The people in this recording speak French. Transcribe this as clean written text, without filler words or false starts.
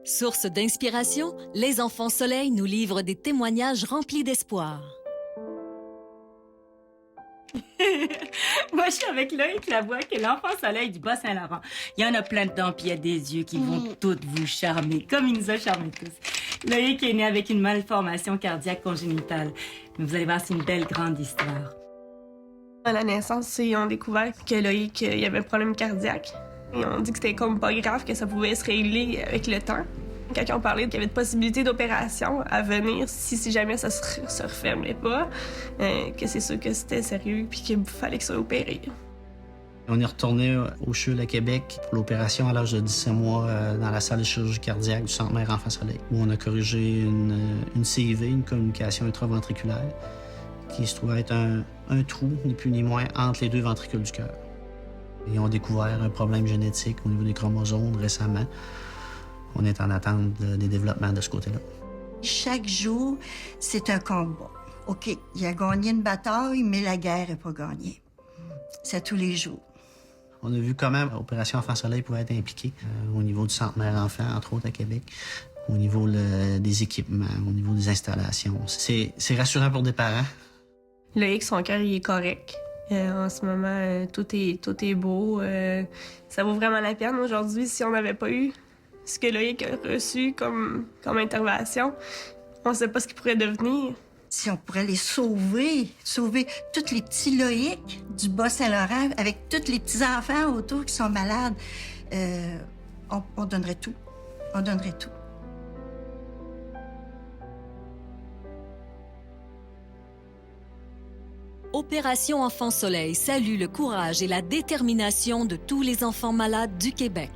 Source d'inspiration, les enfants soleil nous livrent des témoignages remplis d'espoir. Moi, je suis avec Loïc Lavoie, qui est l'enfant soleil du Bas-Saint-Laurent. Il y en a plein dedans, puis il y a des yeux qui vont toutes vous charmer, comme il nous a charmés tous. Loïc est né avec une malformation cardiaque congénitale. Mais vous allez voir, c'est une belle grande histoire. À la naissance, ils ont découvert que Loïc il avait un problème cardiaque. Ils ont dit que c'était comme pas grave, que ça pouvait se régler avec le temps. Quand ils ont parlé qu'il y avait de possibilités d'opération à venir si jamais ça se refermait pas, que c'est sûr que c'était sérieux puis qu'il fallait que ça soit opéré. On est retourné au CHUL à Québec pour l'opération à l'âge de 17 mois dans la salle de chirurgie cardiaque du Centre Mère Enfant Soleil, où on a corrigé une CIV, une communication intraventriculaire, qui se trouvait être un trou, ni plus ni moins, entre les deux ventricules du cœur. Ils ont découvert un problème génétique au niveau des chromosomes récemment. On est en attente des développements de ce côté-là. Chaque jour, c'est un combat. OK, il a gagné une bataille, mais la guerre n'est pas gagnée. C'est tous les jours. On a vu comment l'opération Enfant Soleil pouvait être impliquée au niveau du Centre Mère Enfant, entre autres à Québec, au niveau des équipements, au niveau des installations. C'est rassurant pour des parents. Loïc, son cœur, il est correct. En ce moment, tout est beau. Ça vaut vraiment la peine. Aujourd'hui, si on n'avait pas eu ce que Loïc a reçu comme intervention, on ne sait pas ce qu'il pourrait devenir. Si on pourrait les sauver tous les petits Loïc du Bas-Saint-Laurent avec tous les petits-enfants autour qui sont malades, on donnerait tout. On donnerait tout. Opération Enfant Soleil salue le courage et la détermination de tous les enfants malades du Québec.